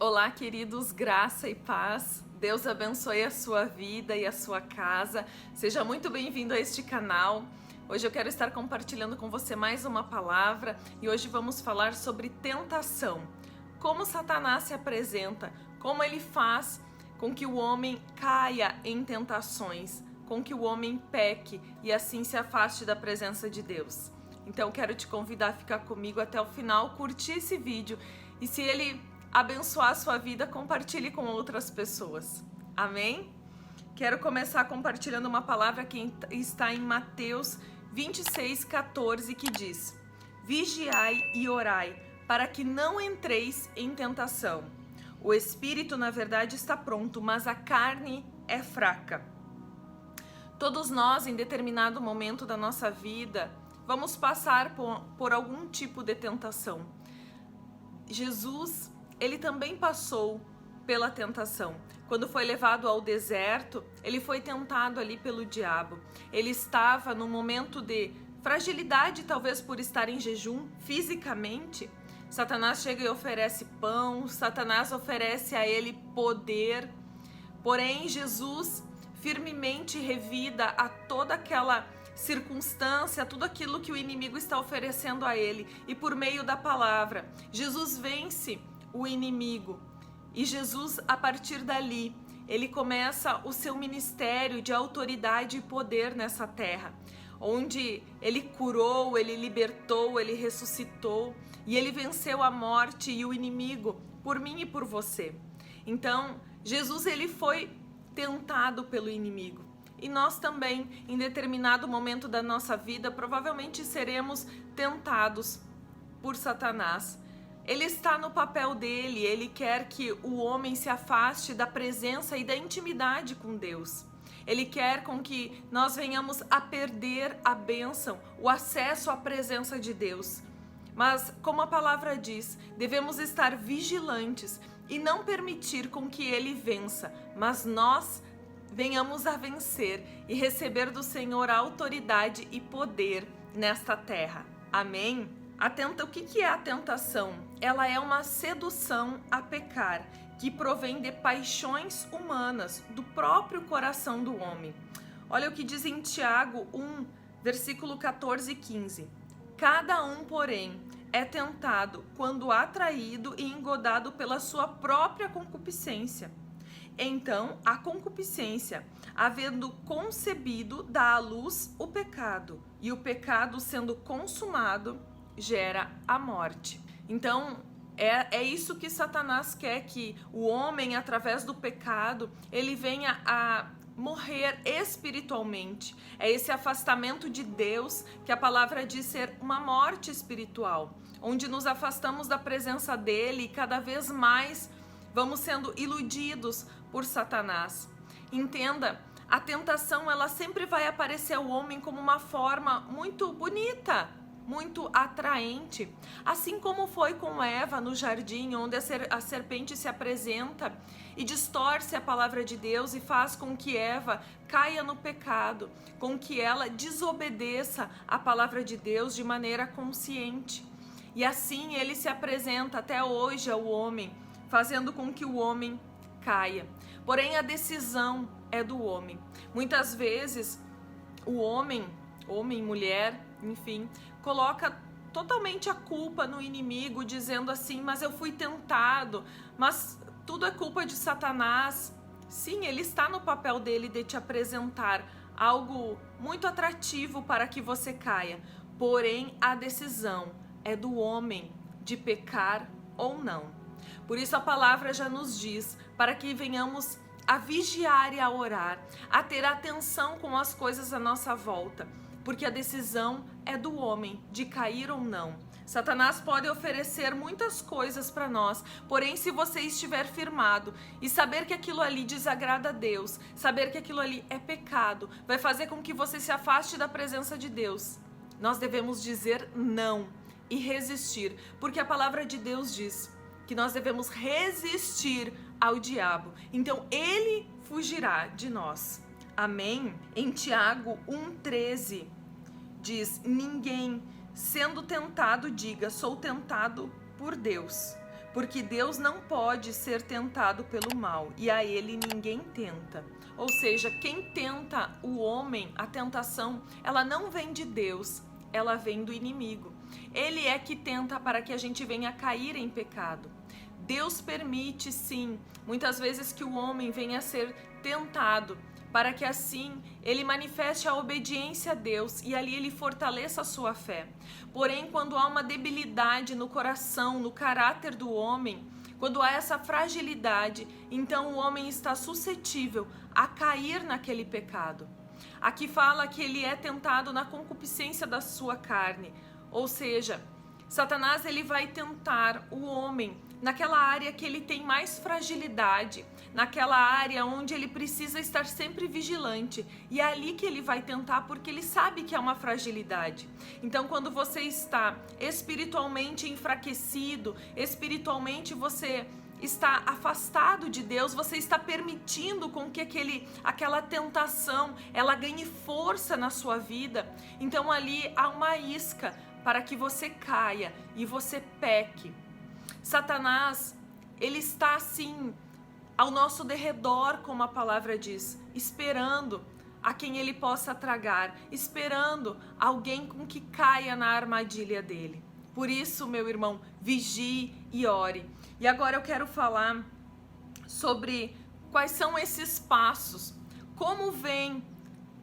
Olá, queridos, graça e paz. Deus abençoe a sua vida e a sua casa. Seja muito bem-vindo a este canal. Hoje eu quero estar compartilhando com você mais uma palavra e hoje vamos falar sobre tentação. Como Satanás se apresenta, como ele faz com que o homem caia em tentações, com que o homem peque e assim se afaste da presença de Deus. Então quero te convidar a ficar comigo até o final, curtir esse vídeo e se ele abençoar a sua vida, compartilhe com outras pessoas. Amém? Quero começar compartilhando uma palavra que está em Mateus 26:14, que diz: Vigiai e orai, para que não entreis em tentação. O espírito, na verdade, está pronto, mas a carne é fraca. Todos nós, em determinado momento da nossa vida, vamos passar por algum tipo de tentação. Jesus, ele também passou pela tentação. Quando foi levado ao deserto, ele foi tentado ali pelo diabo. Ele estava num momento de fragilidade, talvez por estar em jejum fisicamente. Satanás chega e oferece pão, Satanás oferece a ele poder. Porém, Jesus firmemente revida a toda aquela circunstância, tudo aquilo que o inimigo está oferecendo a ele. E por meio da palavra, Jesus vence o inimigo. E Jesus, a partir dali, ele começa o seu ministério de autoridade e poder nessa terra, onde ele curou, ele libertou, ele ressuscitou e ele venceu a morte e o inimigo por mim e por você. Então, Jesus, ele foi tentado pelo inimigo. E nós também, em determinado momento da nossa vida, provavelmente seremos tentados por Satanás. Ele está no papel dele, ele quer que o homem se afaste da presença e da intimidade com Deus. Ele quer com que nós venhamos a perder a bênção, o acesso à presença de Deus. Mas, como a palavra diz, devemos estar vigilantes e não permitir com que ele vença, mas nós venhamos a vencer e receber do Senhor autoridade e poder nesta terra. Amém? O que é a tentação? Ela é uma sedução a pecar, que provém de paixões humanas, do próprio coração do homem. Olha o que diz em Tiago 1, versículo 14 e 15. Cada um, porém, é tentado quando atraído e engodado pela sua própria concupiscência. Então, a concupiscência, havendo concebido, dá à luz o pecado, e o pecado, sendo consumado, gera a morte. Então, é isso que Satanás quer, que o homem, através do pecado, ele venha a morrer espiritualmente. É esse afastamento de Deus que a palavra diz ser uma morte espiritual, onde nos afastamos da presença dele e cada vez mais vamos sendo iludidos por Satanás. Entenda, a tentação, ela sempre vai aparecer ao homem como uma forma muito bonita, muito atraente, assim como foi com Eva no jardim, onde a serpente se apresenta e distorce a palavra de Deus e faz com que Eva caia no pecado, com que ela desobedeça a palavra de Deus de maneira consciente. E assim ele se apresenta até hoje ao homem, fazendo com que o homem caia. Porém, a decisão é do homem. Muitas vezes o homem, mulher, enfim, coloca totalmente a culpa no inimigo, dizendo assim: mas eu fui tentado, mas tudo é culpa de Satanás. Sim, ele está no papel dele de te apresentar algo muito atrativo para que você caia. Porém, a decisão é do homem de pecar ou não. Por isso a palavra já nos diz para que venhamos a vigiar e a orar, a ter atenção com as coisas à nossa volta, porque a decisão é do homem de cair ou não. Satanás pode oferecer muitas coisas para nós, porém, se você estiver firmado e saber que aquilo ali desagrada a Deus, saber que aquilo ali é pecado, vai fazer com que você se afaste da presença de Deus. Nós devemos dizer não e resistir, porque a palavra de Deus diz que nós devemos resistir ao diabo, então ele fugirá de nós. Amém? Em Tiago 1,13 diz: ninguém sendo tentado diga, sou tentado por Deus, porque Deus não pode ser tentado pelo mal, e a ele ninguém tenta. Ou seja, quem tenta o homem, a tentação, ela não vem de Deus, ela vem do inimigo. Ele é que tenta para que a gente venha cair em pecado. Deus permite, sim, muitas vezes que o homem venha a ser tentado, para que assim ele manifeste a obediência a Deus e ali ele fortaleça a sua fé. Porém, quando há uma debilidade no coração, no caráter do homem, quando há essa fragilidade, então o homem está suscetível a cair naquele pecado. Aqui fala que ele é tentado na concupiscência da sua carne, ou seja, Satanás ele vai tentar o homem naquela área que ele tem mais fragilidade, naquela área onde ele precisa estar sempre vigilante, e é ali que ele vai tentar porque ele sabe que é uma fragilidade. Então, quando você está espiritualmente enfraquecido, espiritualmente você está afastado de Deus, você está permitindo com que aquela tentação ela ganhe força na sua vida, então ali há uma isca para que você caia e você peque. Satanás, ele está assim ao nosso derredor, como a palavra diz, esperando a quem ele possa tragar, esperando alguém com que caia na armadilha dele. Por isso, meu irmão, vigie e ore. E agora eu quero falar sobre quais são esses passos, como vem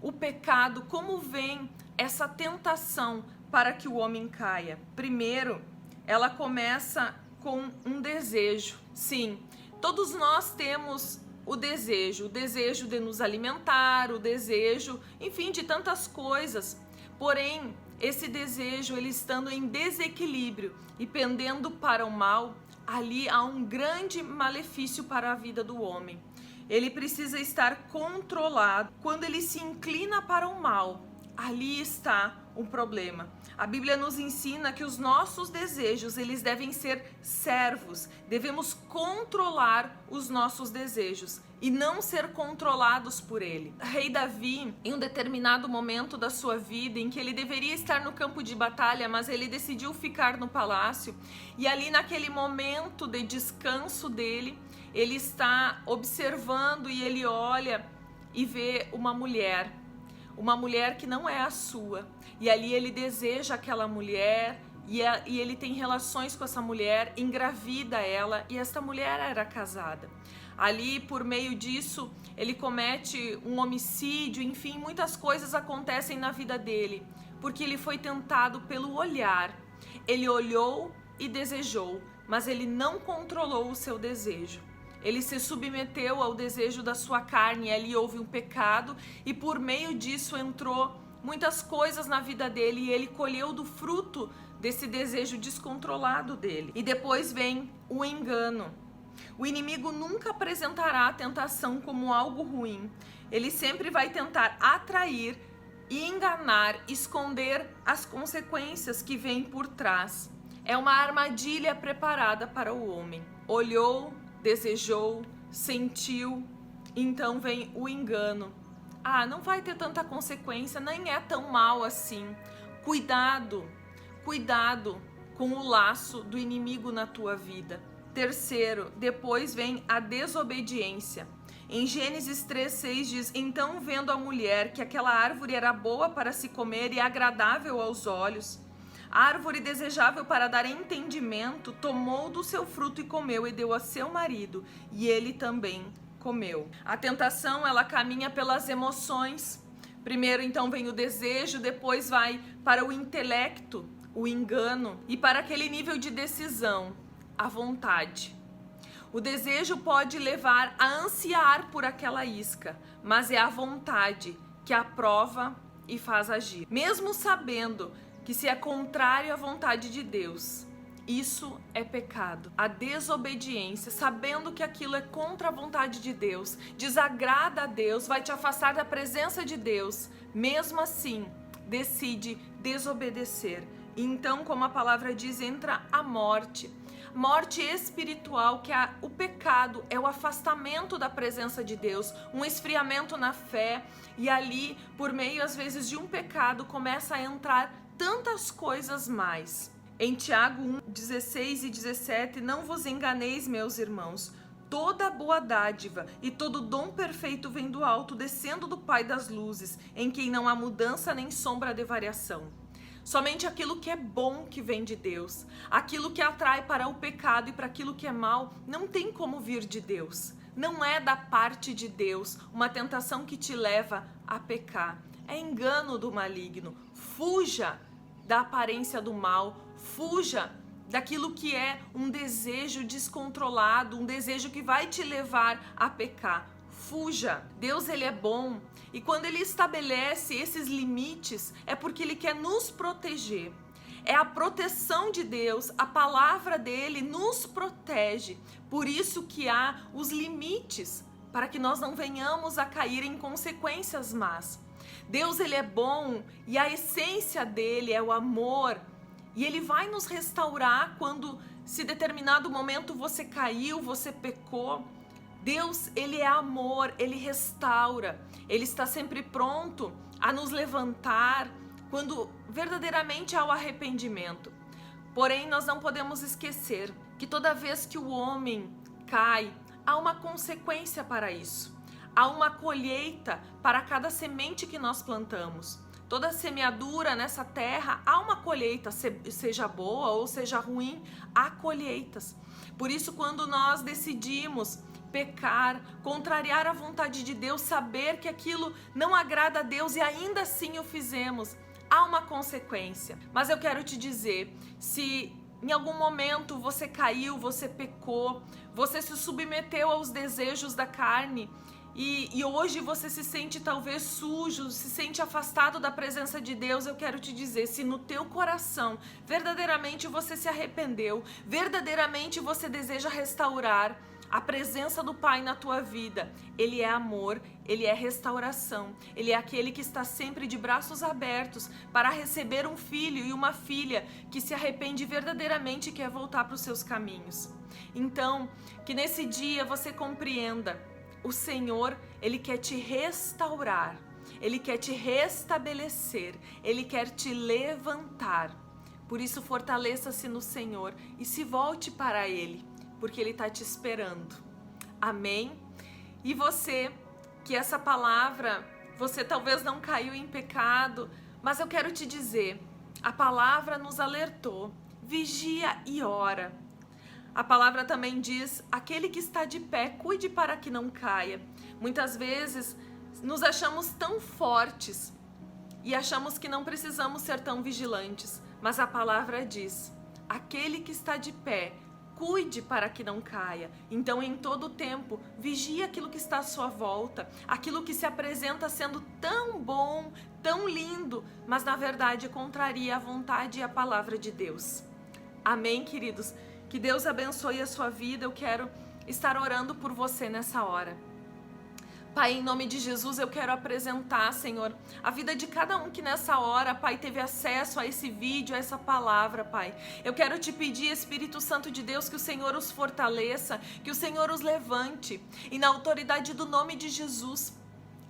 o pecado, como vem essa tentação para que o homem caia. Primeiro, ela começa com um desejo. Sim, todos nós temos o desejo de nos alimentar, o desejo, enfim, de tantas coisas. Porém, esse desejo, ele estando em desequilíbrio e pendendo para o mal, ali há um grande malefício para a vida do homem. Ele precisa estar controlado. Quando ele se inclina para o mal, ali está um problema. A Bíblia nos ensina que os nossos desejos, eles devem ser servos. Devemos controlar os nossos desejos e não ser controlados por ele. Rei Davi, em um determinado momento da sua vida, em que ele deveria estar no campo de batalha, mas ele decidiu ficar no palácio, e ali naquele momento de descanso dele, ele está observando e ele olha e vê uma mulher que não é a sua, e ali ele deseja aquela mulher, e ele tem relações com essa mulher, engravida ela, e esta mulher era casada. Ali, por meio disso, ele comete um homicídio, enfim, muitas coisas acontecem na vida dele, porque ele foi tentado pelo olhar. Ele olhou e desejou, mas ele não controlou o seu desejo. Ele se submeteu ao desejo da sua carne, e ali houve um pecado, e por meio disso entrou muitas coisas na vida dele, e ele colheu do fruto desse desejo descontrolado dele. E depois vem o engano. O inimigo nunca apresentará a tentação como algo ruim. Ele sempre vai tentar atrair e enganar, esconder as consequências que vêm por trás. É uma armadilha preparada para o homem. Olhou, desejou, sentiu, então vem o engano. Ah, não vai ter tanta consequência, nem é tão mal assim. Cuidado, cuidado com o laço do inimigo na tua vida. Terceiro, depois vem a desobediência. Em Gênesis 3:6 diz: então, vendo a mulher que aquela árvore era boa para se comer e agradável aos olhos, árvore desejável para dar entendimento, tomou do seu fruto e comeu, e deu a seu marido, e ele também comeu. A tentação, ela caminha pelas emoções. Primeiro, então, vem o desejo, depois vai para o intelecto, o engano, e para aquele nível de decisão, a vontade. O desejo pode levar a ansiar por aquela isca, mas é a vontade que aprova e faz agir. Mesmo sabendo que se é contrário à vontade de Deus, isso é pecado. A desobediência, sabendo que aquilo é contra a vontade de Deus, desagrada a Deus, vai te afastar da presença de Deus, mesmo assim, decide desobedecer. E então, como a palavra diz, entra a morte. Morte espiritual, que é o pecado, é o afastamento da presença de Deus, um esfriamento na fé, e ali, por meio às vezes de um pecado, começa a entrar tantas coisas mais. Em Tiago 1:16 e 17, não vos enganeis, meus irmãos, toda boa dádiva e todo dom perfeito vem do alto, descendo do Pai das luzes, em quem não há mudança nem sombra de variação. Somente aquilo que é bom que vem de Deus, aquilo que atrai para o pecado e para aquilo que é mal, não tem como vir de Deus. Não é da parte de Deus uma tentação que te leva a pecar. É engano do maligno. Fuja da aparência do mal, fuja daquilo que é um desejo descontrolado, um desejo que vai te levar a pecar. Fuja. Deus, ele é bom, e quando ele estabelece esses limites é porque ele quer nos proteger. É a proteção de Deus, a palavra dele nos protege. Por isso que há os limites, para que nós não venhamos a cair em consequências más. Deus, ele é bom e a essência dele é o amor. E ele vai nos restaurar quando, se determinado momento você caiu, você pecou. Deus, ele é amor, ele restaura. Ele está sempre pronto a nos levantar quando verdadeiramente há o arrependimento. Porém, nós não podemos esquecer que toda vez que o homem cai, há uma consequência para isso. Há uma colheita para cada semente que nós plantamos. Toda semeadura nessa terra, há uma colheita, seja boa ou seja ruim, há colheitas. Por isso, quando nós decidimos pecar, contrariar a vontade de Deus, saber que aquilo não agrada a Deus e ainda assim o fizemos, há uma consequência. Mas eu quero te dizer, se em algum momento você caiu, você pecou, você se submeteu aos desejos da carne, e hoje você se sente talvez sujo, se sente afastado da presença de Deus, eu quero te dizer, se no teu coração verdadeiramente você se arrependeu, verdadeiramente você deseja restaurar a presença do Pai na tua vida, ele é amor, ele é restauração, ele é aquele que está sempre de braços abertos para receber um filho e uma filha que se arrepende verdadeiramente e quer voltar para os seus caminhos. Então, que nesse dia você compreenda, o Senhor, ele quer te restaurar, ele quer te restabelecer, ele quer te levantar. Por isso, fortaleça-se no Senhor e se volte para ele, porque ele está te esperando. Amém? E você, que essa palavra, você talvez não caiu em pecado, mas eu quero te dizer, a palavra nos alertou, vigia e ora. A palavra também diz, aquele que está de pé, cuide para que não caia. Muitas vezes nos achamos tão fortes e achamos que não precisamos ser tão vigilantes, mas a palavra diz, aquele que está de pé, cuide para que não caia. Então, em todo tempo, vigie aquilo que está à sua volta, aquilo que se apresenta sendo tão bom, tão lindo, mas na verdade contraria a vontade e a palavra de Deus. Amém, queridos? Que Deus abençoe a sua vida. Eu quero estar orando por você nessa hora. Pai, em nome de Jesus, eu quero apresentar, Senhor, a vida de cada um que nessa hora, Pai, teve acesso a esse vídeo, a essa palavra, Pai. Eu quero te pedir, Espírito Santo de Deus, que o Senhor os fortaleça, que o Senhor os levante. E na autoridade do nome de Jesus,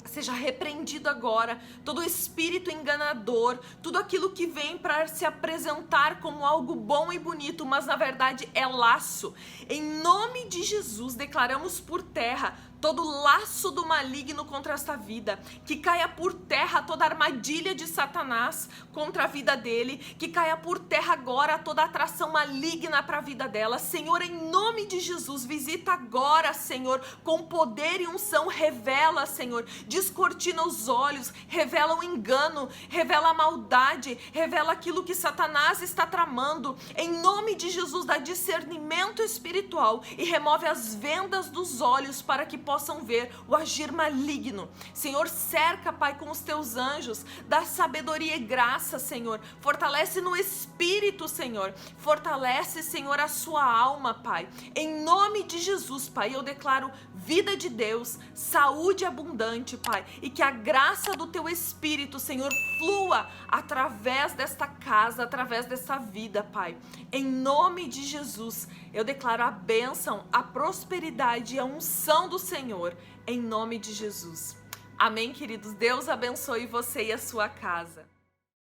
seja repreendido agora todo espírito enganador, tudo aquilo que vem para se apresentar como algo bom e bonito, mas na verdade é laço. Em nome de Jesus, declaramos por terra todo laço do maligno contra esta vida, que caia por terra toda armadilha de Satanás contra a vida dele, que caia por terra agora toda atração maligna para a vida dela. Senhor, em nome de Jesus, visita agora, Senhor, com poder e unção, revela, Senhor, descortina os olhos, revela o engano, revela a maldade, revela aquilo que Satanás está tramando. Em nome de Jesus, dá discernimento espiritual e remove as vendas dos olhos para que possam ver o agir maligno. Senhor, cerca, Pai, com os teus anjos, dá sabedoria e graça, Senhor. Fortalece no espírito, Senhor. Fortalece, Senhor, a sua alma, Pai. Em nome de Jesus, Pai, eu declaro vida de Deus, saúde abundante, Pai, e que a graça do teu espírito, Senhor, flua através desta casa, através dessa vida, Pai. Em nome de Jesus, eu declaro a bênção, a prosperidade e a unção do Senhor, em nome de Jesus. Amém, queridos? Deus abençoe você e a sua casa.